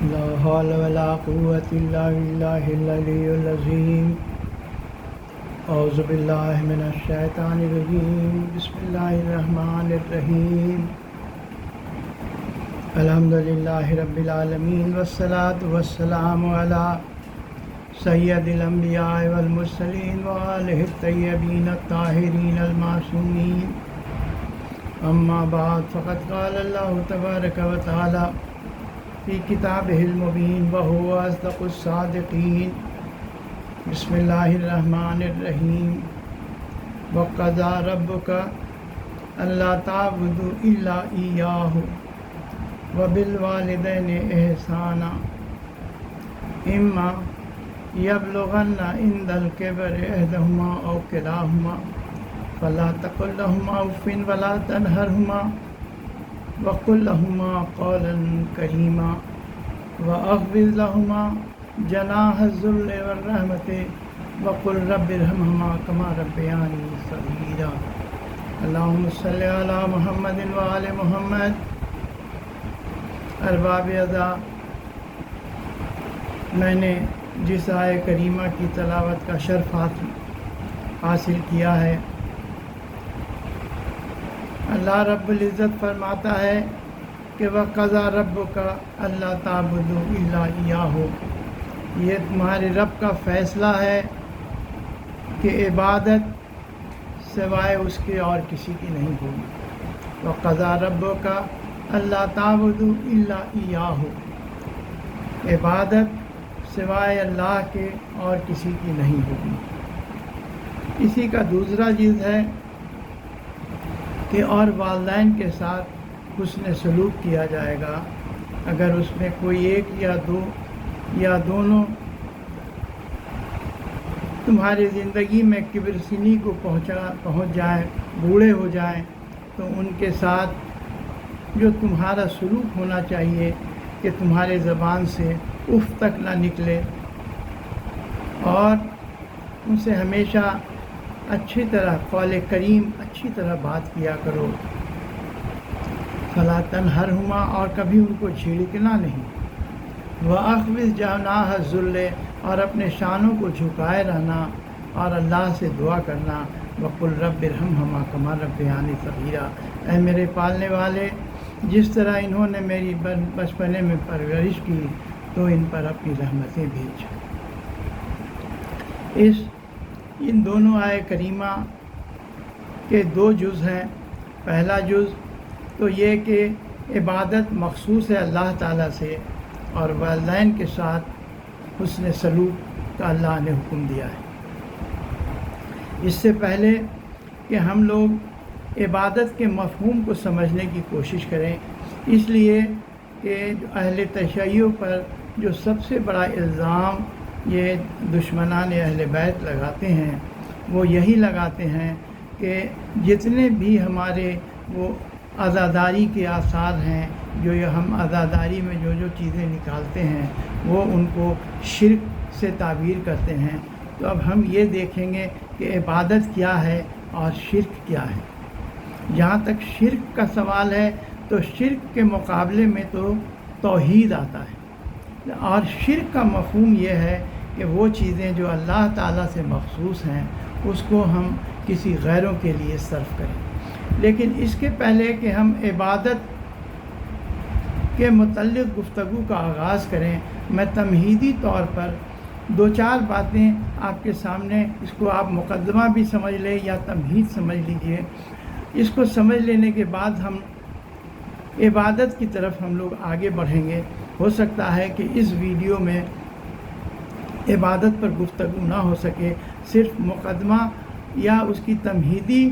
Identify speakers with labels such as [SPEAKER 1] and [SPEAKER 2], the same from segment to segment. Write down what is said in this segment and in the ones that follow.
[SPEAKER 1] لا حول ولا قوة إلا بالله العلي العظيم أعوذ بالله من الشيطان الرجيم بسم الله الرحمن الرحيم الحمد لله رب العالمين والصلاة والسلام على سيد الأنبياء والمرسلين وآله الطيبين الطاهرين المعصومين أما بعد فقد قال الله تبارك وتعالى في كتابه المبين وهو أصدق الصادقين بسم الله الرحمن الرحيم وقضى ربك ألا تعبدوا إلا إياه وبالوالدين إحسانا إما يبلغن عند الكبر إحداهما أو كلاهما فلا تقل لهما أف ولا تنهرهما وقل لهما قولا كريما وأخفض لهما جناح الذل والرحمة وقل رب ارحمهما كما ربياني صغيرا اللهم صل على محمد وآل محمد ارباب ادا میں نے جس آیہ کریمہ کی تلاوت کا شرف حاصل کیا ہے، اللہ رب العزت فرماتا ہے کہ وَقَضَىٰ رَبُّكَ أَلَّا تَعْبُدُوا إِلَّا إِيَّاهُ، یہ تمہارے رب کا فیصلہ ہے کہ عبادت سوائے اس کے اور کسی کی نہیں ہوگی۔ وَقَضَىٰ رَبُّكَ أَلَّا تَعْبُدُوا إِلَّا إِيَّاهُ، عبادت سوائے اللہ کے اور کسی کی نہیں ہوگی۔ اسی کا دوسرا چیز ہے کہ اور والدین کے ساتھ حسن سلوک کیا جائے گا۔ اگر اس میں کوئی ایک یا دو یا دونوں تمہاری زندگی میں کبر سنی کو پہنچ جائیں، بوڑھے ہو جائیں، تو ان کے ساتھ جو تمہارا سلوک ہونا چاہیے کہ تمہارے زبان سے اف تک نہ نکلے، اور ان سے ہمیشہ اچھی طرح قول کریم اچھی طرح بات کیا کرو۔ فلا تنہرہما، اور کبھی ان کو جھڑکنا نہیں۔ وَأَخْفِضْ جَنَاحَ الذُّلِّ، اور اپنے شانوں کو جھکائے رہنا اور اللہ سے دعا کرنا۔ وَقُلْ رَبِّ ارْحَمْهُمَا كَمَا رَبَّيَانِي صَغِيرًا، اے میرے پالنے والے، جس طرح انہوں نے میری بچپنے میں پرورش کی تو ان پر اپنی رحمتیں بھیج۔ ان دونوں آیے کریمہ کے دو جز ہیں۔ پہلا جز تو یہ کہ عبادت مخصوص ہے اللہ تعالیٰ سے، اور والدین کے ساتھ حسن سلوک کا اللہ نے حکم دیا ہے۔ اس سے پہلے کہ ہم لوگ عبادت کے مفہوم کو سمجھنے کی کوشش کریں، اس لیے کہ اہل تشیع پر جو سب سے بڑا الزام یہ دشمنان اہل بیت لگاتے ہیں، وہ یہی لگاتے ہیں کہ جتنے بھی ہمارے وہ عزاداری کے آثار ہیں، جو ہم عزاداری میں جو چیزیں نکالتے ہیں، وہ ان کو شرک سے تعبیر کرتے ہیں۔ تو اب ہم یہ دیکھیں گے کہ عبادت کیا ہے اور شرک کیا ہے۔ جہاں تک شرک کا سوال ہے تو شرک کے مقابلے میں تو توحید آتا ہے، اور شرک کا مفہوم یہ ہے کہ وہ چیزیں جو اللہ تعالیٰ سے مخصوص ہیں اس کو ہم کسی غیروں کے لیے صرف کریں۔ لیکن اس کے پہلے کہ ہم عبادت کے متعلق گفتگو کا آغاز کریں، میں تمہیدی طور پر دو چار باتیں آپ کے سامنے، اس کو آپ مقدمہ بھی سمجھ لیں یا تمہید سمجھ لیجئے۔ اس کو سمجھ لینے کے بعد ہم عبادت کی طرف ہم لوگ آگے بڑھیں گے۔ ہو سکتا ہے کہ اس ویڈیو میں عبادت پر گفتگو نہ ہو سکے، صرف مقدمہ یا اس کی تمہیدی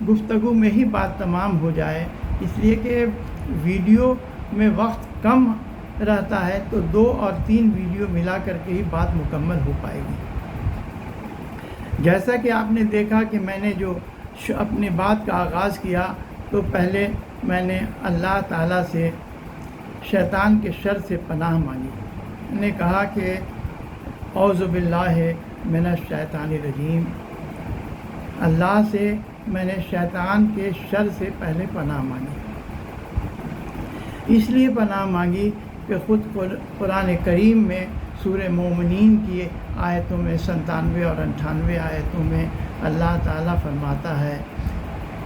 [SPEAKER 1] گفتگو میں ہی بات تمام ہو جائے، اس لیے کہ ویڈیو میں وقت کم رہتا ہے تو 2 اور 3 ویڈیو ملا کر کے ہی بات مکمل ہو پائے گی۔ جیسا کہ آپ نے دیکھا کہ میں نے جو اپنی بات کا آغاز کیا تو پہلے میں نے اللہ تعالیٰ سے شیطان کے شر سے پناہ مانگی۔ میں نے کہا کہ اعوذ باللہ من الشیطان الرجیم، اللہ سے میں نے شیطان کے شر سے پہلے پناہ مانگی۔ اس لیے پناہ مانگی کہ خود قرآن کریم میں سورہ مومنین کی آیتوں میں 97 اور 98 آیتوں میں اللہ تعالیٰ فرماتا ہے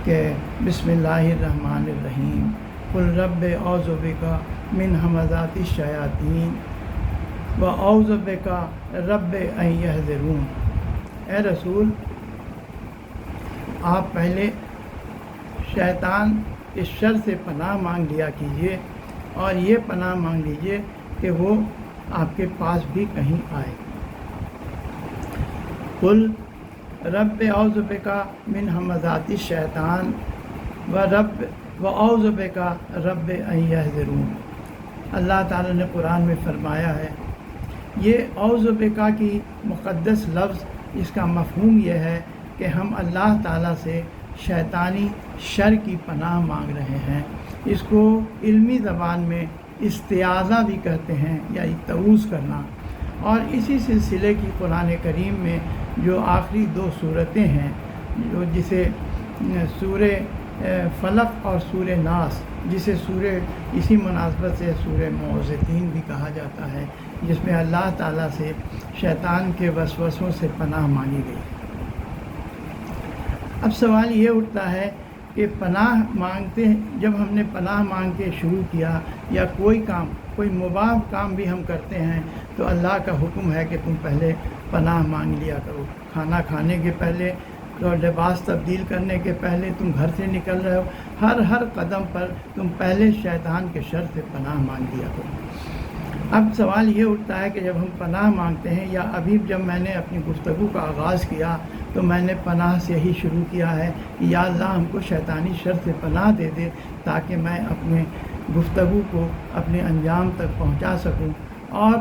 [SPEAKER 1] کہ بسم اللہ الرحمن الرحیم قل رب اعوذ بک من ہمزات الشیاطین و اعوذ بک رب ان یحضرون۔ اے رسول، آپ پہلے شیطان کے شر سے پناہ مانگ لیا کیجیے اور یہ پناہ مانگ لیجیے کہ وہ آپ کے پاس بھی کہیں آئے۔ قل رب اعوذ بک من ہمزات الشیطان و اعوذ بک رب ان یحضرون۔ اللہ تعالیٰ نے قرآن میں فرمایا ہے، یہ اعوذ بک کی مقدس لفظ، اس کا مفہوم یہ ہے کہ ہم اللہ تعالیٰ سے شیطانی شر کی پناہ مانگ رہے ہیں۔ اس کو علمی زبان میں استعاذہ بھی کہتے ہیں یا تعوذ کرنا، اور اسی سلسلے کی قرآن کریم میں جو آخری 2 صورتیں ہیں، جو جسے سورہ فلق اور سورہ ناس، جسے اسی مناسبت سے سورہ معوذتین بھی کہا جاتا ہے، جس میں اللہ تعالیٰ سے شیطان کے وسوسوں سے پناہ مانگی گئی۔ اب سوال یہ اٹھتا ہے کہ پناہ مانگتے، جب ہم نے پناہ مانگ کے شروع کیا یا کوئی مباح کام بھی ہم کرتے ہیں تو اللہ کا حکم ہے کہ تم پہلے پناہ مانگ لیا کرو۔ کھانا کھانے کے پہلے اور لباس تبدیل کرنے کے پہلے تم گھر سے نکل رہے ہو، ہر قدم پر تم پہلے شیطان کے شر سے پناہ مانگ لیا کرو۔ اب سوال یہ اٹھتا ہے کہ جب ہم پناہ مانگتے ہیں، یا ابھی جب میں نے اپنی گفتگو کا آغاز کیا تو میں نے پناہ سے ہی شروع کیا ہے کہ یا اللہ ہم کو شیطانی شر سے پناہ دے دے تاکہ میں اپنے گفتگو کو اپنے انجام تک پہنچا سکوں، اور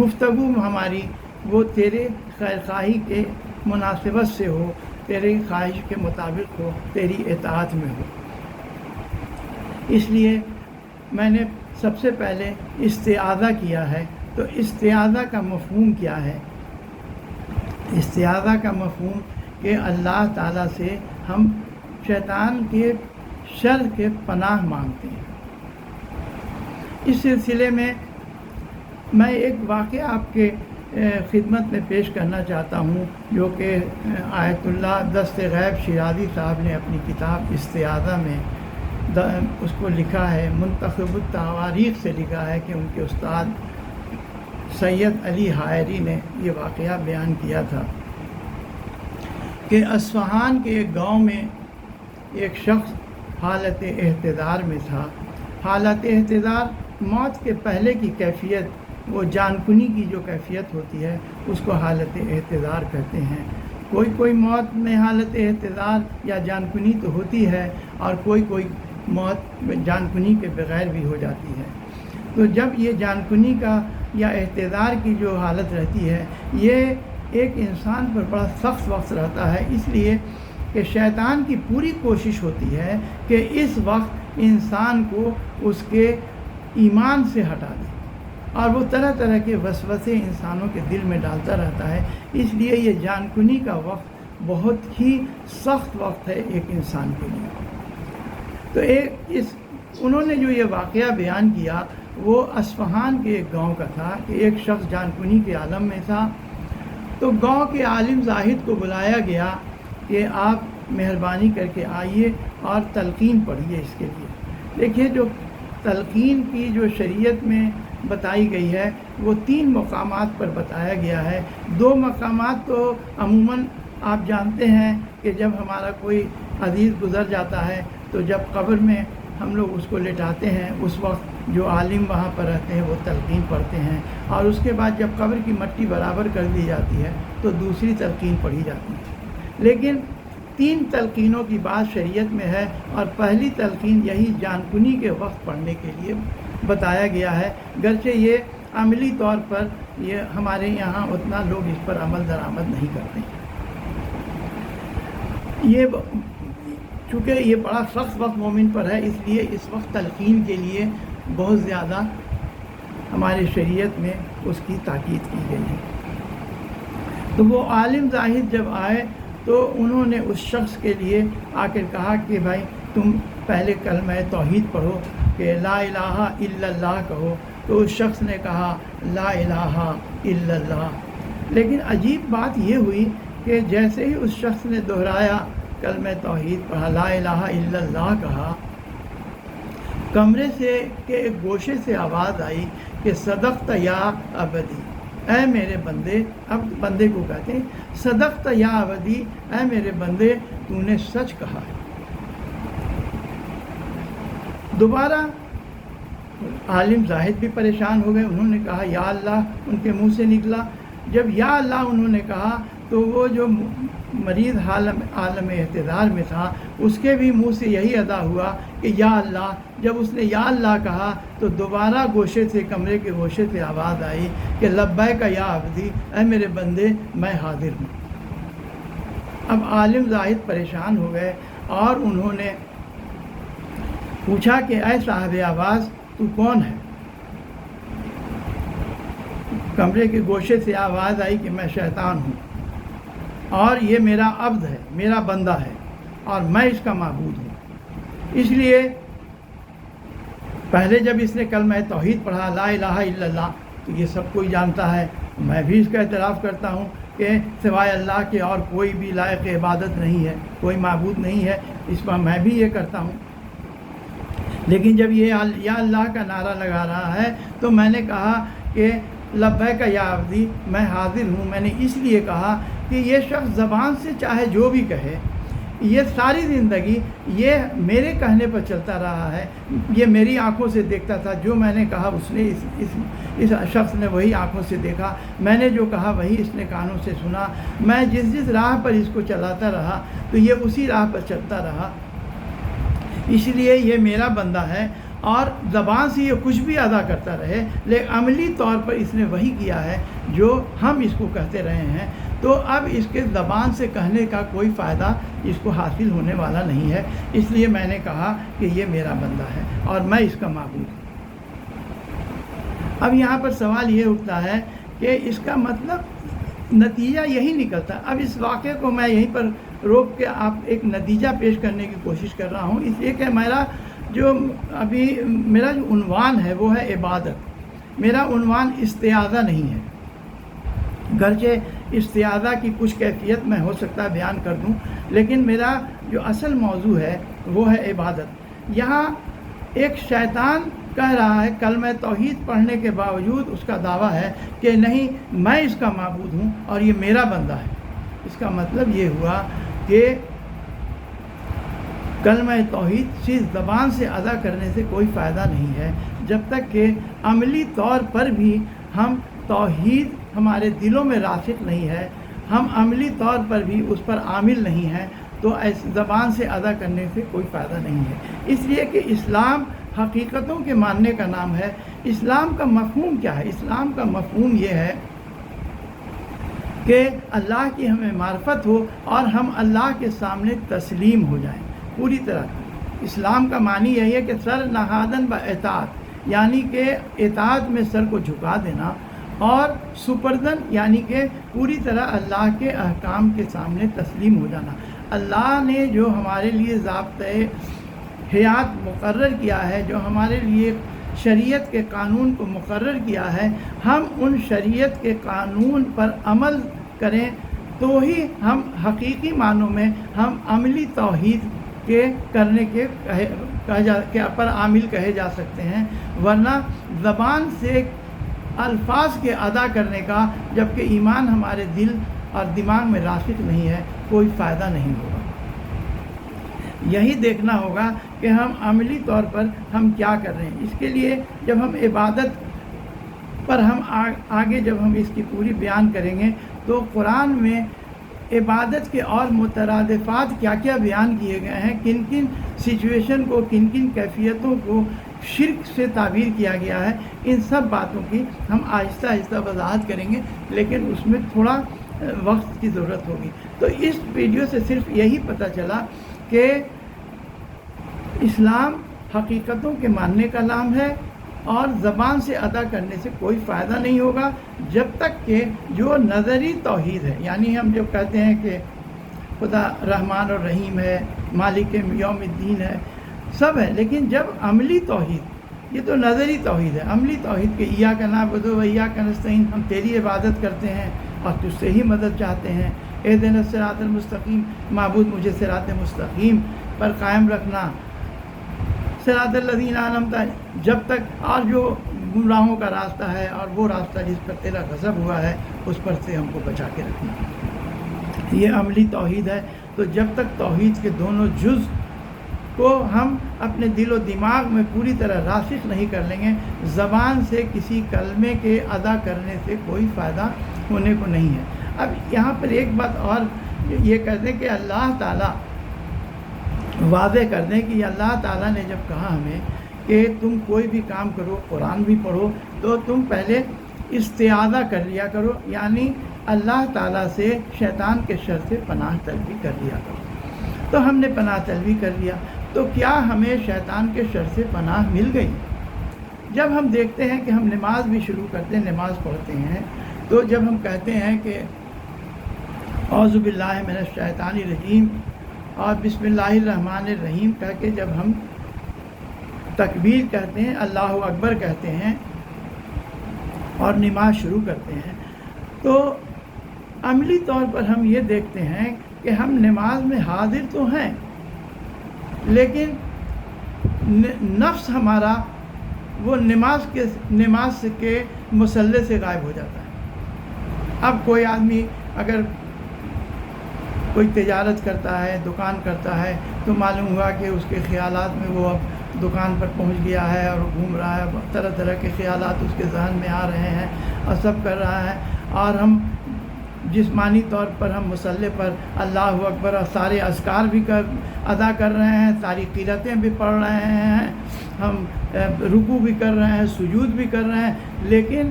[SPEAKER 1] گفتگو ہماری وہ تیرے خیر خواہی کے مناسبت سے ہو، تیری خواہش کے مطابق ہو، تیری اطاعت میں ہو۔ اس لیے میں نے سب سے پہلے استعاذہ کیا ہے۔ تو استعاذہ کا مفہوم کیا ہے؟ استعاذہ کا مفہوم کہ اللہ تعالیٰ سے ہم شیطان کے شر کے پناہ مانگتے ہیں۔ اس سلسلے میں میں ایک واقعہ آپ کے خدمت میں پیش کرنا چاہتا ہوں، جو کہ آیت اللہ دست غیب شیرازی صاحب نے اپنی کتاب استعاذہ میں اس کو لکھا ہے، منتخب التواریخ سے لکھا ہے کہ ان کے استاد سید علی حائری نے یہ واقعہ بیان کیا تھا کہ اصفہان کے ایک گاؤں میں ایک شخص حالت احتضار میں تھا۔ حالت احتضار موت کے پہلے کی کیفیت، وہ جان کنی کی جو کیفیت ہوتی ہے اس کو حالت احتضار کہتے ہیں۔ کوئی موت میں حالت احتضار یا جان کنی تو ہوتی ہے، اور کوئی موت جان کنی کے بغیر بھی ہو جاتی ہے۔ تو جب یہ جان کنی کا یا احتضار کی جو حالت رہتی ہے، یہ ایک انسان پر بڑا سخت وقت رہتا ہے، اس لیے کہ شیطان کی پوری کوشش ہوتی ہے کہ اس وقت انسان کو اس کے ایمان سے ہٹا دے، اور وہ طرح طرح کے وسوسے انسانوں کے دل میں ڈالتا رہتا ہے۔ اس لیے یہ جان کنی کا وقت بہت ہی سخت وقت ہے ایک انسان کے لیے۔ تو انہوں نے جو یہ واقعہ بیان کیا وہ اصفہان کے ایک گاؤں کا تھا کہ ایک شخص جان کنی کے عالم میں تھا۔ تو گاؤں کے عالم زاہد کو بلایا گیا کہ آپ مہربانی کر کے آئیے اور تلقین پڑھیے اس کے لیے۔ دیکھیے، جو تلقین کی جو شریعت میں بتائی گئی ہے وہ 3 مقامات پر بتایا گیا ہے۔ 2 مقامات تو عموماً آپ جانتے ہیں کہ جب ہمارا کوئی عزیز گزر جاتا ہے تو جب قبر میں ہم لوگ اس کو لٹاتے ہیں، اس وقت جو عالم وہاں پر رہتے ہیں وہ تلقین پڑھتے ہیں، اور اس کے بعد جب قبر کی مٹی برابر کر دی جاتی ہے تو دوسری تلقین پڑھی جاتی ہے۔ لیکن 3 تلقینوں کی بات شریعت میں ہے، اور پہلی تلقین یہی جان کنی کے وقت پڑھنے کے لیے بتایا گیا ہے، گرچہ یہ عملی طور پر یہ ہمارے یہاں اتنا لوگ اس پر عمل درآمد نہیں کرتے ہیں۔ چونکہ یہ بڑا سخت وقت مومن پر ہے، اس لیے اس وقت تلقین کے لیے بہت زیادہ ہمارے شریعت میں اس کی تاکید کی گئی ہے۔ تو وہ عالم زاہد جب آئے تو انہوں نے اس شخص کے لیے آ کر کہا کہ بھائی تم پہلے کلمہ توحید پڑھو کہ لا الہ الا اللہ کہو، تو اس شخص نے کہا لا الہ الا اللہ۔ لیکن عجیب بات یہ ہوئی کہ جیسے ہی اس شخص نے دہرایا کلمہ توحید پڑھا، لا الہ الا اللہ کہا، کمرے سے کے ایک گوشے سے آواز آئی کہ صدقت یا عبدی، اے میرے بندے، اب بندے کو کہتے ہیں، صدقت یا عبدی، اے میرے بندے تو نے سچ کہا ہے۔ دوبارہ عالم زاہد بھی پریشان ہو گئے، انہوں نے کہا یا اللہ، ان کے منہ سے نکلا۔ جب یا اللہ انہوں نے کہا تو وہ جو مریض عالم احتضار میں تھا اس کے بھی منہ سے یہی ادا ہوا کہ یا اللہ۔ جب اس نے یا اللہ کہا تو دوبارہ گوشے سے، کمرے کے گوشے سے آواز آئی کہ لبیک یا عبدی، اے میرے بندے میں حاضر ہوں۔ اب عالم زاہد پریشان ہو گئے اور انہوں نے پوچھا کہ اے صاحب آواز تو کون ہے؟ کمرے کے گوشے سے آواز آئی کہ میں شیطان ہوں اور یہ میرا عبد ہے، میرا بندہ ہے اور میں اس کا معبود ہوں۔ اس لیے پہلے جب اس نے کلمہ توحید پڑھا لا الہ الا اللہ تو یہ سب کوئی جانتا ہے، میں بھی اس کا اعتراف کرتا ہوں کہ سوائے اللہ کے اور کوئی بھی لائق عبادت نہیں ہے، کوئی معبود نہیں ہے، اس پر میں بھی یہ کرتا ہوں۔ لیکن جب یہ یا اللہ کا نعرہ لگا رہا ہے تو میں نے کہا کہ لبیک یا عبدی، میں حاضر ہوں۔ میں نے اس لیے کہا کہ یہ شخص زبان سے چاہے جو بھی کہے، یہ ساری زندگی یہ میرے کہنے پر چلتا رہا ہے، یہ میری آنکھوں سے دیکھتا تھا، جو میں نے کہا اس نے اس شخص نے وہی آنکھوں سے دیکھا، میں نے جو کہا وہی اس نے کانوں سے سنا، میں جس راہ پر اس کو چلاتا رہا تو یہ اسی راہ پر چلتا رہا، اس لیے یہ میرا بندہ ہے۔ اور زبان سے یہ کچھ بھی ادا کرتا رہے لیکن عملی طور پر اس نے وہی کیا ہے جو ہم اس کو کہتے رہے ہیں، تو اب اس کے زبان سے کہنے کا کوئی فائدہ اس کو حاصل ہونے والا نہیں ہے، اس لیے میں نے کہا کہ یہ میرا بندہ ہے اور میں اس کا معبود ہوں۔ اب یہاں پر سوال یہ اٹھتا ہے کہ اس کا مطلب نتیجہ یہی نکلتا ہے۔ اب اس واقعے کو میں یہیں پر روک کے آپ ایک نتیجہ پیش کرنے کی کوشش کر رہا ہوں، اس لیے کہ میرا جو عنوان ہے وہ ہے عبادت، میرا عنوان استعاذہ نہیں ہے، گرچہ استعاذہ کی کچھ کیفیت میں ہو سکتا ہے بیان کر دوں، لیکن میرا جو اصل موضوع ہے وہ ہے عبادت۔ یہاں ایک شیطان کہہ رہا ہے، کلمہ توحید پڑھنے کے باوجود اس کا دعویٰ ہے کہ نہیں میں اس کا معبود ہوں اور یہ میرا بندہ ہے۔ اس کا مطلب یہ ہوا کہ کلمہ توحید صرف زبان سے ادا کرنے سے کوئی فائدہ نہیں ہے، جب تک کہ عملی طور پر بھی ہم توحید ہمارے دلوں میں راسخ نہیں ہے، ہم عملی طور پر بھی اس پر عامل نہیں ہیں، تو زبان سے ادا کرنے سے کوئی فائدہ نہیں ہے۔ اس لیے کہ اسلام حقیقتوں کے ماننے کا نام ہے۔ اسلام کا مفہوم کیا ہے؟ اسلام کا مفہوم یہ ہے کہ اللہ کی ہمیں معرفت ہو اور ہم اللہ کے سامنے تسلیم ہو جائیں پوری طرح۔ اسلام کا معنی یہی ہے کہ سر نہادن باطاعت، یعنی کہ اطاعت میں سر کو جھکا دینا، اور سپردن یعنی کہ پوری طرح اللہ کے احکام کے سامنے تسلیم ہو جانا۔ اللہ نے جو ہمارے لیے ضابطۂ حیات مقرر کیا ہے، جو ہمارے لیے شریعت کے قانون کو مقرر کیا ہے، ہم ان شریعت کے قانون پر عمل کریں تو ہی ہم حقیقی معنوں میں ہم عملی توحید کے کرنے کے پر عامل کہے جا سکتے ہیں، ورنہ زبان سے الفاظ کے ادا کرنے کا جبکہ ایمان ہمارے دل اور دماغ میں راسخ نہیں ہے کوئی فائدہ نہیں ہوگا۔ یہی دیکھنا ہوگا کہ ہم عملی طور پر ہم کیا کر رہے ہیں۔ اس کے لیے جب ہم عبادت پر ہم آگے جب ہم اس کی پوری بیان کریں گے تو قرآن میں عبادت کے اور مترادفات کیا کیا بیان کیے گئے ہیں، کن کن سچویشن کو، کن کن کیفیتوں کو شرک سے تعبیر کیا گیا ہے، ان سب باتوں کی ہم آہستہ آہستہ وضاحت کریں گے، لیکن اس میں تھوڑا وقت کی ضرورت ہوگی۔ تو اس ویڈیو سے صرف یہی پتہ چلا کہ اسلام حقیقتوں کے ماننے کا نام ہے اور زبان سے ادا کرنے سے کوئی فائدہ نہیں ہوگا جب تک کہ جو نظری توحید ہے، یعنی ہم جو کہتے ہیں کہ خدا رحمان اور رحیم ہے، مالک یوم الدین ہے، سب ہے، لیکن جب عملی توحید، یہ تو نظری توحید ہے، عملی توحید کہ ایاک نعبد و ایاک نستعین، ہم تیری عبادت کرتے ہیں اور تجھ سے ہی مدد چاہتے ہیں، اہدنا الصراط المستقیم، معبود مجھے صراط مستقیم پر قائم رکھنا، صراط الذین انعمت، جب تک، اور جو گمراہوں کا راستہ ہے اور وہ راستہ جس پر تیرا غضب ہوا ہے اس پر سے ہم کو بچا کے رکھنا، یہ عملی توحید ہے۔ تو جب تک توحید کے دونوں جز کو ہم اپنے دل و دماغ میں پوری طرح راسخ نہیں کر لیں گے، زبان سے کسی کلمے کے ادا کرنے سے کوئی فائدہ ہونے کو نہیں ہے۔ اب یہاں پر ایک بات اور یہ کہہ دیں کہ اللہ تعالیٰ واضح کر دیں کہ اللہ تعالیٰ نے جب کہا ہمیں کہ تم کوئی بھی کام کرو، قرآن بھی پڑھو، تو تم پہلے استعاذہ کر لیا کرو، یعنی اللہ تعالیٰ سے شیطان کے شر سے پناہ طلبی کر لیا کرو۔ تو ہم نے پناہ طلبی کر لیا، تو کیا ہمیں شیطان کے شر سے پناہ مل گئی؟ جب ہم دیکھتے ہیں کہ ہم نماز بھی شروع کرتے ہیں، نماز پڑھتے ہیں، تو جب ہم کہتے ہیں کہ اعوذ باللہ من الشیطان الرجیم اور بسم اللہ الرحمن الرحیم کہہ کے جب ہم تکبیر کہتے ہیں، اللہ اکبر کہتے ہیں اور نماز شروع کرتے ہیں، تو عملی طور پر ہم یہ دیکھتے ہیں کہ ہم نماز میں حاضر تو ہیں، لیکن نفس ہمارا وہ نماز کے مسلح سے غائب ہو جاتا ہے۔ اب کوئی آدمی اگر کوئی تجارت کرتا ہے، دکان کرتا ہے، تو معلوم ہوا کہ اس کے خیالات میں وہ اب دکان پر پہنچ گیا ہے اور گھوم رہا ہے، طرح طرح کے خیالات اس کے ذہن میں آ رہے ہیں اور سب کر رہا ہے، اور ہم جسمانی طور پر ہم مصلی پر اللہ اکبر اور سارے اذکار بھی ادا کر رہے ہیں، ساری قرأتیں بھی پڑھ رہے ہیں، ہم رکوع بھی کر رہے ہیں، سجود بھی کر رہے ہیں، لیکن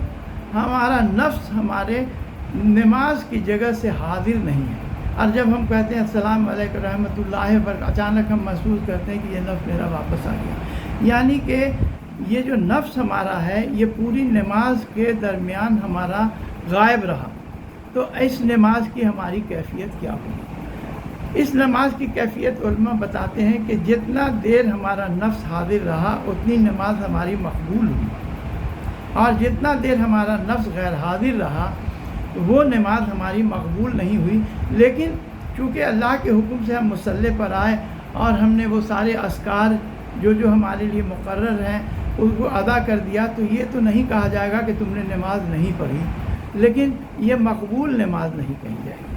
[SPEAKER 1] ہمارا نفس ہمارے نماز کی جگہ سے حاضر نہیں ہے۔ اور جب ہم کہتے ہیں السلام علیکم رحمۃ اللہ پر، اچانک ہم محسوس کرتے ہیں کہ یہ نفس میرا واپس آ گیا، یعنی کہ یہ جو نفس ہمارا ہے یہ پوری نماز کے درمیان ہمارا غائب رہا۔ تو اس نماز کی ہماری کیفیت کیا ہوگی؟ اس نماز کی کیفیت علماء بتاتے ہیں کہ جتنا دیر ہمارا نفس حاضر رہا اتنی نماز ہماری مقبول ہوئی، اور جتنا دیر ہمارا نفس غیر حاضر رہا وہ نماز ہماری مقبول نہیں ہوئی۔ لیکن چونکہ اللہ کے حکم سے ہم مصلی پر آئے اور ہم نے وہ سارے اذکار جو ہمارے لیے مقرر ہیں اس کو ادا کر دیا، تو یہ تو نہیں کہا جائے گا کہ تم نے نماز نہیں پڑھی، لیکن یہ مقبول نماز نہیں کہی جائے گی۔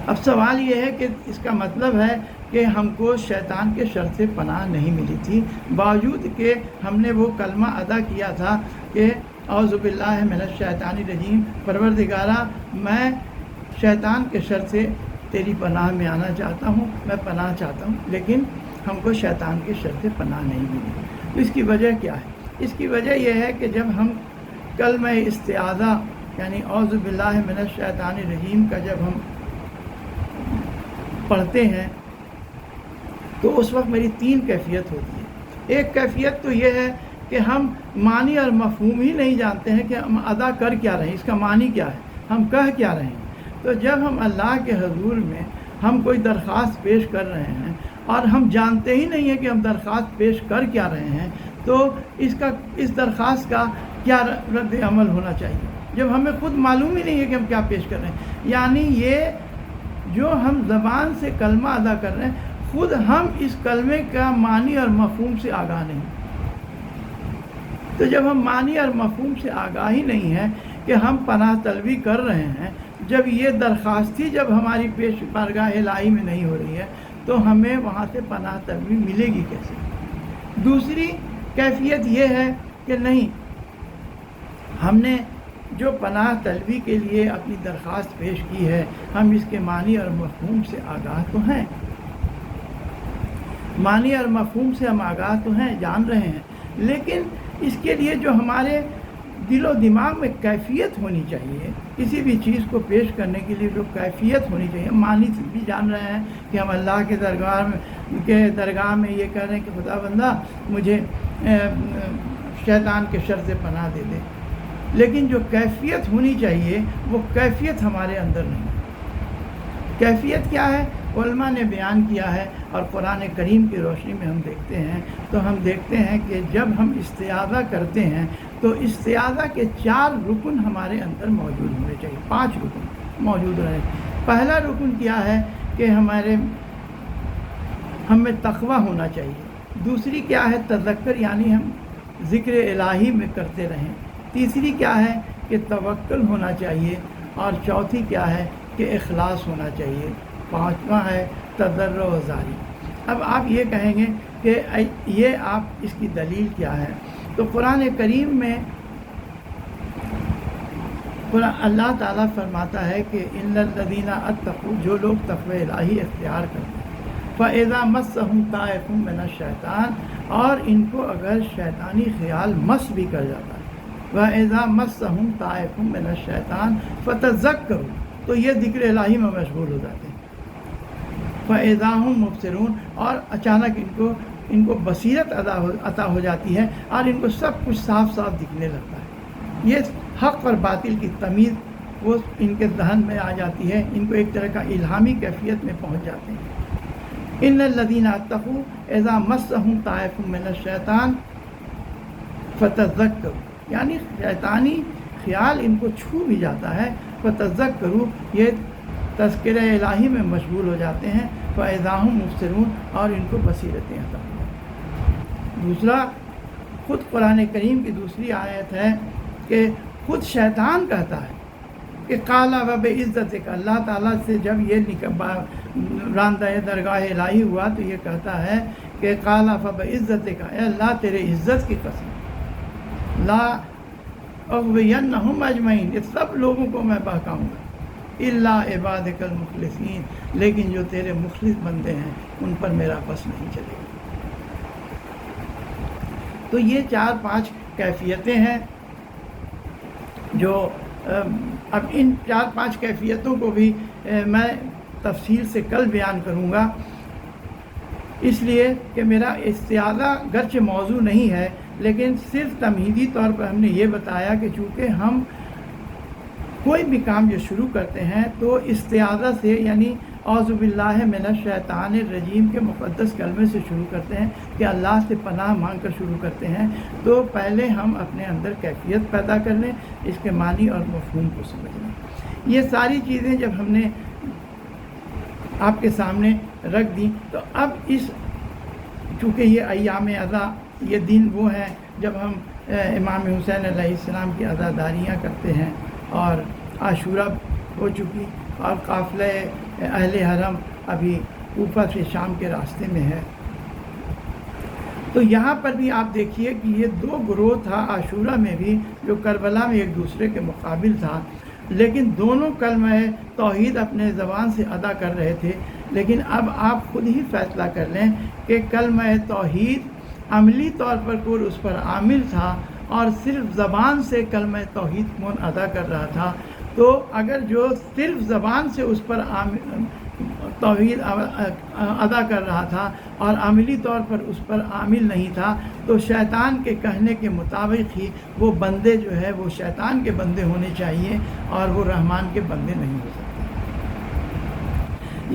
[SPEAKER 1] اب سوال یہ ہے کہ اس کا مطلب ہے کہ ہم کو شیطان کے شر سے پناہ نہیں ملی تھی، باوجود کہ ہم نے وہ کلمہ ادا کیا تھا کہ اعوذ باللہ من الشیطان الرجیم، پروردگارہ میں شیطان کے شر سے تیری پناہ میں آنا چاہتا ہوں، میں پناہ چاہتا ہوں، لیکن ہم کو شیطان کے شر سے پناہ نہیں ملی۔ تو اس کی وجہ کیا ہے؟ اس کی وجہ یہ ہے کہ جب ہم کلمہ استعاذہ یعنی اعوذ باللہ من الشیطان الرجیم کا جب ہم پڑھتے ہیں تو اس وقت میری تین کیفیت ہوتی ہے۔ ایک کیفیت تو یہ ہے کہ ہم معنی اور مفہوم ہی نہیں جانتے ہیں کہ ہم ادا کر کیا رہے ہیں، اس کا معنی کیا ہے، ہم کہہ کیا رہے ہیں۔ تو جب ہم اللہ کے حضور میں ہم کوئی درخواست پیش کر رہے ہیں اور ہم جانتے ہی نہیں ہیں کہ ہم درخواست پیش کر کیا رہے ہیں، تو اس درخواست کا کیا رد عمل ہونا چاہیے، جب ہمیں خود معلوم ہی نہیں ہے کہ ہم کیا پیش کر رہے ہیں۔ یعنی یہ جو ہم زبان سے کلمہ ادا کر رہے ہیں، خود ہم اس کلمے کا معنی اور مفہوم سے آگاہ نہیں۔ تو جب ہم معنی اور مفہوم سے آگاہ ہی نہیں ہیں کہ ہم پناہ طلبی کر رہے ہیں، جب یہ درخواست ہی جب ہماری پیش بارگاہ الہی میں نہیں ہو رہی ہے، تو ہمیں وہاں سے پناہ طلبی ملے گی کیسے؟ دوسری کیفیت یہ ہے کہ نہیں، ہم نے جو پناہ طلبی کے لیے اپنی درخواست پیش کی ہے، ہم اس کے معنی اور مفہوم سے آگاہ تو ہیں، معنی اور مفہوم سے ہم آگاہ تو ہیں، جان رہے ہیں، لیکن اس کے لیے جو ہمارے دل و دماغ میں کیفیت ہونی چاہیے، کسی بھی چیز کو پیش کرنے کے لیے جو کیفیت ہونی چاہیے، ہم معنی بھی جان رہے ہیں کہ ہم اللہ کے درگاہ میں یہ کہہ رہے ہیں کہ خدا بندہ مجھے شیطان کے شر سے پناہ دے دے، لیکن جو کیفیت ہونی چاہیے وہ کیفیت ہمارے اندر نہیں ہے۔ کیفیت کیا ہے؟ علماء نے بیان کیا ہے اور قرآن کریم کی روشنی میں ہم دیکھتے ہیں تو ہم دیکھتے ہیں کہ جب ہم استعاذہ کرتے ہیں تو استعاذہ کے 4 رکن ہمارے اندر موجود ہونے چاہیے، 5 رکن موجود رہے۔ پہلا رکن کیا ہے کہ ہم میں تقوی ہونا چاہیے۔ دوسری کیا ہے؟ تذکر، یعنی ہم ذکر الہی میں کرتے رہیں۔ تیسری کیا ہے کہ توکل ہونا چاہیے، اور چوتھی کیا ہے کہ اخلاص ہونا چاہیے۔ 5واں ہے تضرع و زاری۔ اب آپ یہ کہیں گے کہ یہ آپ اس کی دلیل کیا ہے؟ تو قرآن کریم میں اللہ تعالیٰ فرماتا ہے کہ ان الذین اتقوا، جو لوگ تقوی الہی اختیار کرتے ہیں، فَإِذَا مَسَّهُمْ طَائِفٌ مِّنَ الشَّيْطَانِ، اور ان کو اگر شیطانی خیال مس بھی کر جاتا ہے، وَإِذَا مَسَّهُمْ طَائِفٌ مِّنَ الشَّيْطَانِ فَتَذَكَّرُوا، تو یہ ذکر الہی میں مشغول ہو جاتے ہیں۔ فَإِذَا هُمْ مُبْصِرُونَ، اور اچانک ان کو بصیرت عطا ہو جاتی ہے اور ان کو سب کچھ صاف صاف دکھنے لگتا ہے۔ یہ حق اور باطل کی تمیز وہ ان کے ذہن میں آ جاتی ہے، ان کو ایک طرح کا الہامی کیفیت میں پہنچ جاتے ہیں۔ ان الذین اتقوا اذا مسهم طائف من الشیطان فتذکروا، یعنی شیطانی خیال ان کو چھو بھی جاتا ہے، فتذکروا، یہ تذکرہ الہی میں مشغول ہو جاتے ہیں، فاذا هم مبصرون، اور ان کو بصیرتیں عطا ہو جاتی ہیں۔ دوسرا، خود قرآن کریم کی دوسری آیت ہے کہ خود شیطان کہتا ہے کہ قالا وبعزتک، اللہ تعالیٰ سے جب یہ راندہ درگاہ الہی ہوا تو یہ کہتا ہے کہ قالا فبعزتک، اے اللہ تیرے عزت کی قسم، لا اغوینہم اجمعین، اس سب لوگوں کو میں بہکاؤں گا، الا عبادک المخلصین، لیکن جو تیرے مخلص بندے ہیں ان پر میرا بس نہیں چلے گا۔ تو یہ 4-5 کیفیتیں ہیں جو اب ان 4-5 کیفیتوں کو بھی میں تفصیل سے کل بیان کروں گا، اس لیے کہ میرا استعاذہ گرچہ موضوع نہیں ہے، لیکن صرف تمہیدی طور پر ہم نے یہ بتایا کہ چونکہ ہم کوئی بھی کام جو شروع کرتے ہیں تو استعاذہ سے، یعنی اعوذ باللہ من الشیطان الرجیم کے مقدس کلمے سے شروع کرتے ہیں کہ اللہ سے پناہ مانگ کر شروع کرتے ہیں، تو پہلے ہم اپنے اندر کیفیت پیدا کر لیں، اس کے معنی اور مفہوم کو سمجھ لیں۔ یہ ساری چیزیں جب ہم نے آپ کے سامنے رکھ دیں تو اب چونکہ یہ ایام عزا، یہ دن وہ ہیں جب ہم امام حسین علیہ السلام کی عزاداریاں کرتے ہیں، اور عاشورہ ہو چکی اور قافلہ اہل حرم ابھی کوفہ سے شام کے راستے میں ہے۔ تو یہاں پر بھی آپ دیکھیے کہ یہ 2 گروہ تھا عاشورہ میں بھی، جو کربلا میں ایک دوسرے کے مقابل تھا، لیکن دونوں کلمہ توحید اپنے زبان سے ادا کر رہے تھے۔ لیکن اب آپ خود ہی فیصلہ کر لیں کہ کلمہ توحید عملی طور پر کون اس پر عامل تھا، اور صرف زبان سے کلمہ توحید کون ادا کر رہا تھا۔ تو اگر جو صرف زبان سے اس پر توحید ادا کر رہا تھا اور عملی طور پر اس پر عامل نہیں تھا، تو شیطان کے کہنے کے مطابق ہی وہ بندے جو ہے وہ شیطان کے بندے ہونے چاہیے اور وہ رحمان کے بندے نہیں ہو سکتے۔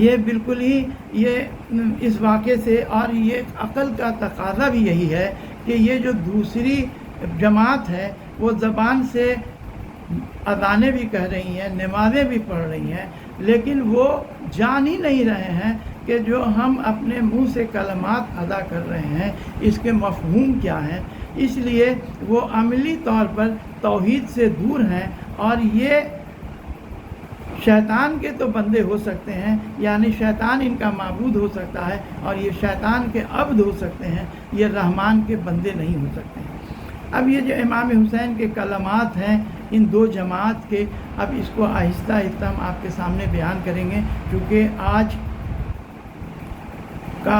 [SPEAKER 1] یہ بالکل ہی یہ اس واقعے سے، اور یہ عقل کا تقاضا بھی یہی ہے کہ یہ جو دوسری جماعت ہے وہ زبان سے اذانیں بھی کہہ رہی ہیں، نمازیں بھی پڑھ رہی ہیں، لیکن وہ جان ہی نہیں رہے ہیں کہ جو ہم اپنے منہ سے کلمات ادا کر رہے ہیں اس کے مفہوم کیا ہیں۔ اس لیے وہ عملی طور پر توحید سے دور ہیں، اور یہ شیطان کے تو بندے ہو سکتے ہیں، یعنی شیطان ان کا معبود ہو سکتا ہے، اور یہ شیطان کے عبد ہو سکتے ہیں، یہ رحمان کے بندے نہیں ہو سکتے ہیں۔ اب یہ جو امام حسین کے کلمات ہیں ان 2 جماعت کے، اب اس کو آہستہ آہستہ ہم آپ کے سامنے بیان کریں گے، کیونکہ آج کا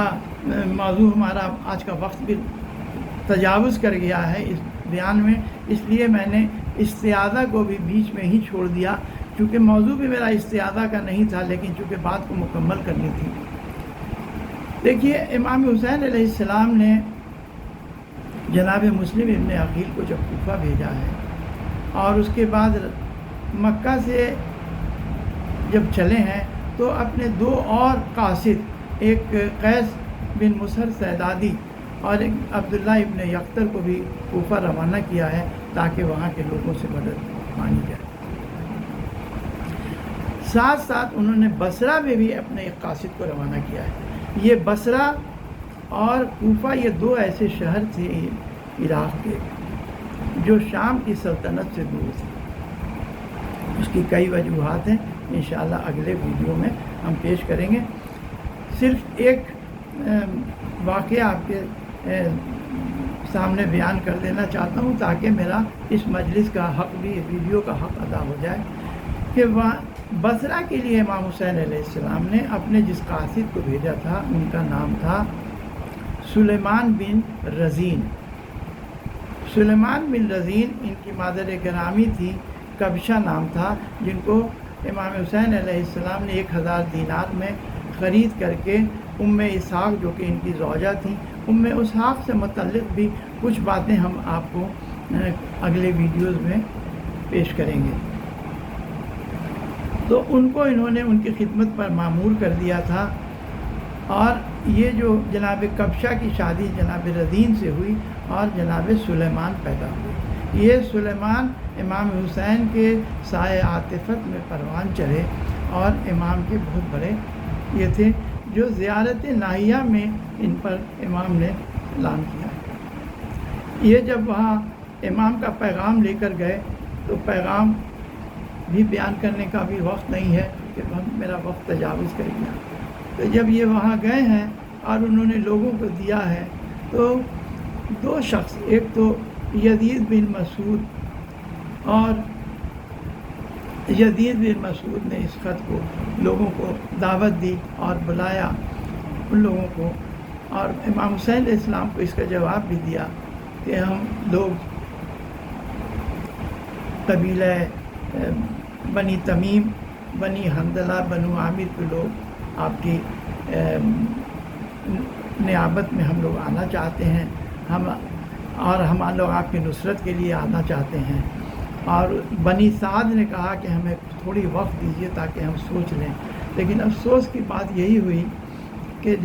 [SPEAKER 1] موضوع ہمارا، آج کا وقت بھی تجاوز کر گیا ہے اس بیان میں، اس لیے میں نے استعاذہ کو بھی بیچ میں ہی چھوڑ دیا، چونکہ موضوع بھی میرا استعاذہ کا نہیں تھا، لیکن چونکہ بات کو مکمل کرنی تھی۔ دیکھیے، امام حسین علیہ السلام نے جناب مسلم ابن عقیل کو جب کوفہ بھیجا ہے، اور اس کے بعد مکہ سے جب چلے ہیں تو اپنے دو اور قاصد، ایک قیس بن مسہر سیدادی اور ایک عبداللہ ابن یقطر کو بھی کوفہ روانہ کیا ہے تاکہ وہاں کے لوگوں سے مدد مانگی جائے۔ ساتھ ساتھ انہوں نے بصرہ میں بھی اپنے ایک قاصد کو روانہ کیا ہے۔ یہ بصرہ اور کوفہ یہ دو ایسے شہر تھے عراق کے جو شام کی سلطنت سے دور تھے۔ اس کی کئی وجوہات ہیں، انشاءاللہ اگلے ویڈیو میں ہم پیش کریں گے۔ صرف ایک واقعہ آپ کے سامنے بیان کر دینا چاہتا ہوں تاکہ میرا اس مجلس کا حق بھی، ویڈیو کا حق ادا ہو جائے، کہ وہاں بصرہ کے لیے امام حسین علیہ السلام نے اپنے جس قاصد کو بھیجا تھا ان کا نام تھا سلیمان بن رزین۔ سلیمان بن رزین ان کی مادر گرامی تھی، کبشہ نام تھا، جن کو امام حسین علیہ السلام نے 1000 دینار میں خرید کر کے ام اسحاق جو کہ ان کی زوجہ تھیں، ام اسحاق سے متعلق بھی کچھ باتیں ہم آپ کو اگلے ویڈیوز میں پیش کریں گے۔ تو ان کو انہوں نے ان کی خدمت پر مامور کر دیا تھا، اور یہ جو جناب کبشہ کی شادی جناب رزین سے ہوئی اور جناب سلیمان پیدا ہوئے۔ یہ سلیمان امام حسین کے سایہ عاطفت میں پروان چڑھے اور امام کے بہت بڑے یہ تھے، جو زیارت ناہیہ میں ان پر امام نے اعلان کیا۔ یہ جب وہاں امام کا پیغام لے کر گئے تو پیغام بھی بیان کرنے کا بھی وقت نہیں ہے کہ میرا وقت تجاوز کر گیا۔ تو جب یہ وہاں گئے ہیں اور انہوں نے لوگوں کو دیا ہے تو دو شخص، ایک تو یزید بن مسعود، اور یزید بن مسعود نے اس خط کو لوگوں کو دعوت دی اور بلایا ان لوگوں کو، اور امام حسین علیہ السلام کو اس کا جواب بھی دیا کہ ہم لوگ قبیلہ بنی تمیم، بنی حنظلہ، بنو عامر کے لوگ آپ کی نیابت میں ہم لوگ آنا چاہتے ہیں، ہم لوگ آپ کی نصرت کے لیے آنا چاہتے ہیں۔ اور بنی سعد نے کہا کہ ہمیں تھوڑی وقت دیجیے تاکہ ہم سوچ لیں، لیکن افسوس کی بات یہی ہوئی کہ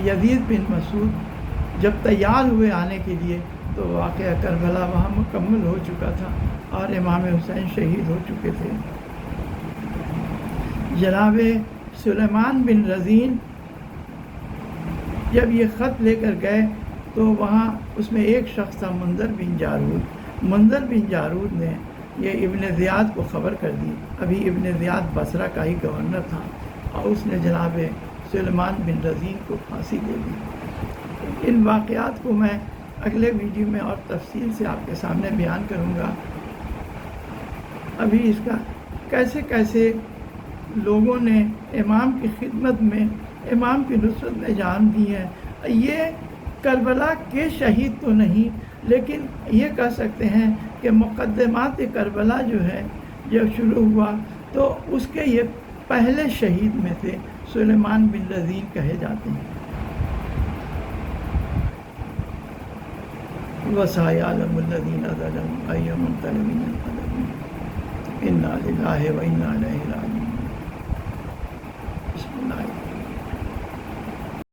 [SPEAKER 1] یزید بن مسعود جب تیار ہوئے آنے کے لیے تو واقعہ کربلا وہاں مکمل ہو چکا تھا اور امام حسین شہید ہو چکے تھے۔ جناب سلیمان بن رزین جب یہ خط لے کر گئے تو وہاں اس میں ایک شخص تھا منذر بن جارود۔ منذر بن جارود نے یہ ابن زیاد کو خبر کر دی، ابھی ابن زیاد بصرہ کا ہی گورنر تھا، اور اس نے جناب سلیمان بن رزین کو پھانسی دے دی۔ ان واقعات کو میں اگلے ویڈیو میں اور تفصیل سے آپ کے سامنے بیان کروں گا۔ ابھی اس کا کیسے کیسے لوگوں نے امام کی خدمت میں، امام کی نصرت میں جان دی ہے۔ یہ کربلا کے شہید تو نہیں، لیکن یہ کہہ سکتے ہیں کہ مقدمات کربلا جو ہے جب شروع ہوا تو اس کے یہ پہلے شہید میں سے سلیمان بن رزین کہے جاتے ہیں۔ وَسَيَعْلَمُ الَّذِينَ ظَلَمُوا أَيَّ مُنقَلَبٍ يَنقَلِبُونَ إِنَّا لِلَّهِ وَإِنَّا إِلَيْهِ رَاجِعُونَ۔ بسم اللہ۔